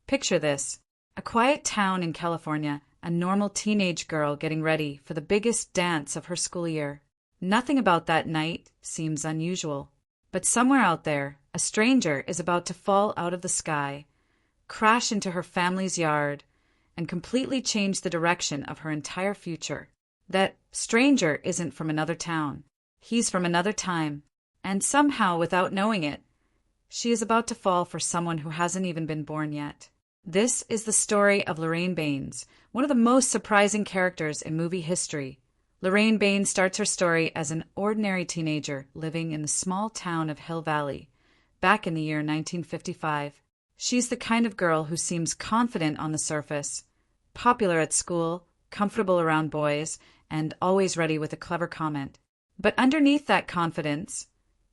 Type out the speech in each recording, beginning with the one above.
Picture this: a quiet town in California, a normal teenage girl getting ready for the biggest dance of her school year. Nothing about that night seems unusual. But somewhere out there, a stranger is about to fall out of the sky, crash into her family's yard, and completely change the direction of her entire future. That stranger isn't from another town. He's from another time. And somehow, without knowing it, she is about to fall for someone who hasn't even been born yet. This is the story of Lorraine Baines, one of the most surprising characters in movie history. Lorraine Baines starts her story as an ordinary teenager living in the small town of Hill Valley, back in the year 1955. She's the kind of girl who seems confident on the surface, popular at school, comfortable around boys, and always ready with a clever comment. But underneath that confidence,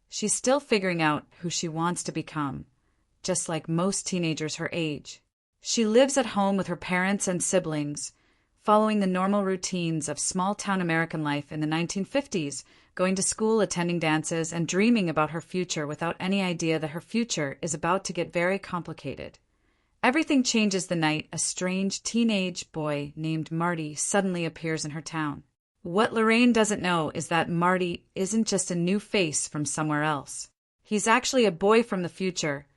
she's still figuring out who she wants to become, just like most teenagers her age. She lives at home with her parents and siblings, following the normal routines of small-town American life in the 1950s, going to school, attending dances, and dreaming about her future without any idea that her future is about to get very complicated. Everything changes the night a strange teenage boy named Marty suddenly appears in her town. What Lorraine doesn't know is that Marty isn't just a new face from somewhere else. He's actually a boy from the future,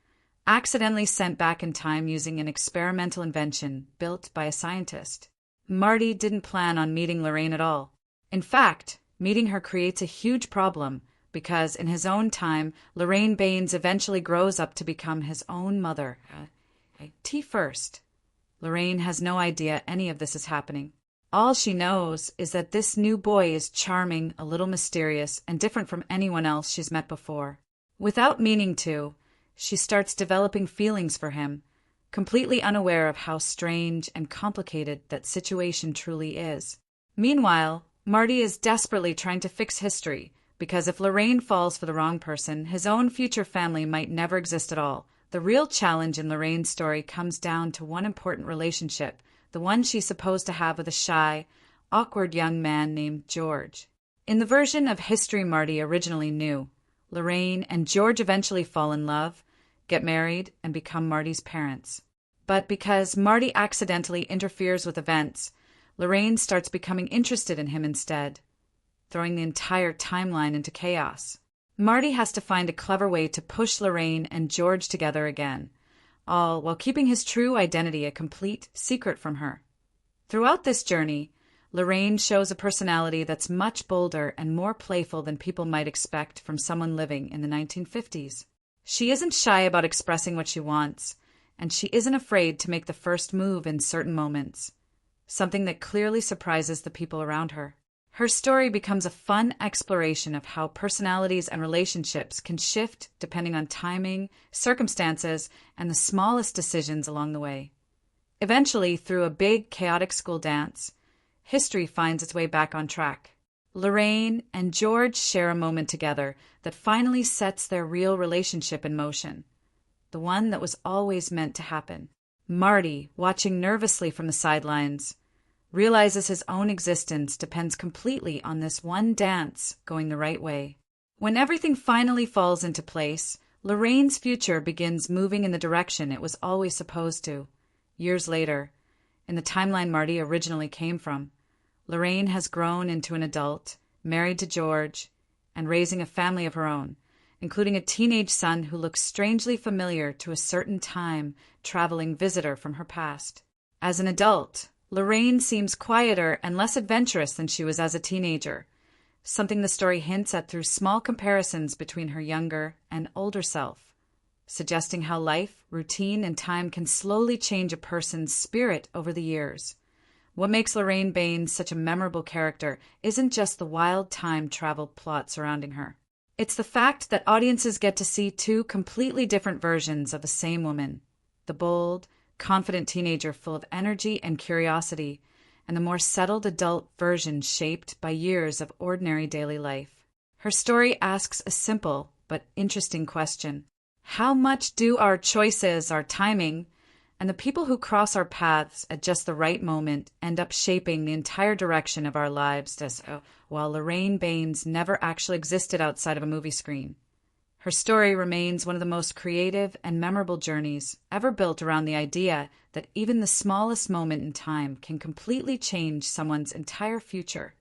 accidentally sent back in time using an experimental invention built by a scientist. Marty didn't plan on meeting Lorraine at all. In fact, meeting her creates a huge problem because in his own time, Lorraine Baines eventually grows up to become his own mother. Tea first. Lorraine has no idea any of this is happening. All she knows is that this new boy is charming, a little mysterious, and different from anyone else she's met before. Without meaning to, she starts developing feelings for him, completely unaware of how strange and complicated that situation truly is. Meanwhile, Marty is desperately trying to fix history, because if Lorraine falls for the wrong person, his own future family might never exist at all. The real challenge in Lorraine's story comes down to one important relationship, the one she's supposed to have with a shy, awkward young man named George. In the version of history Marty originally knew, Lorraine and George eventually fall in love, get married, and become Marty's parents. But because Marty accidentally interferes with events, Lorraine starts becoming interested in him instead, throwing the entire timeline into chaos. Marty has to find a clever way to push Lorraine and George together again, all while keeping his true identity a complete secret from her. Throughout this journey, Lorraine shows a personality that's much bolder and more playful than people might expect from someone living in the 1950s. She isn't shy about expressing what she wants, and she isn't afraid to make the first move in certain moments, something that clearly surprises the people around her. Her story becomes a fun exploration of how personalities and relationships can shift depending on timing, circumstances, and the smallest decisions along the way. Eventually, through a big, chaotic school dance, history finds its way back on track. Lorraine and George share a moment together that finally sets their real relationship in motion, the one that was always meant to happen. Marty, watching nervously from the sidelines, realizes his own existence depends completely on this one dance going the right way. When everything finally falls into place, Lorraine's future begins moving in the direction it was always supposed to. Years later, in the timeline Marty originally came from, Lorraine has grown into an adult, married to George, and raising a family of her own, including a teenage son who looks strangely familiar to a certain time-traveling visitor from her past. As an adult, Lorraine seems quieter and less adventurous than she was as a teenager, something the story hints at through small comparisons between her younger and older self, suggesting how life, routine, and time can slowly change a person's spirit over the years. What makes Lorraine Baines such a memorable character isn't just the wild time travel plot surrounding her. It's the fact that audiences get to see two completely different versions of the same woman, the bold, confident teenager full of energy and curiosity, and the more settled adult version shaped by years of ordinary daily life. Her story asks a simple but interesting question. How much do our choices, our timing, and the people who cross our paths at just the right moment end up shaping the entire direction of our lives, while Lorraine Baines never actually existed outside of a movie screen? Her story remains one of the most creative and memorable journeys ever built around the idea that even the smallest moment in time can completely change someone's entire future.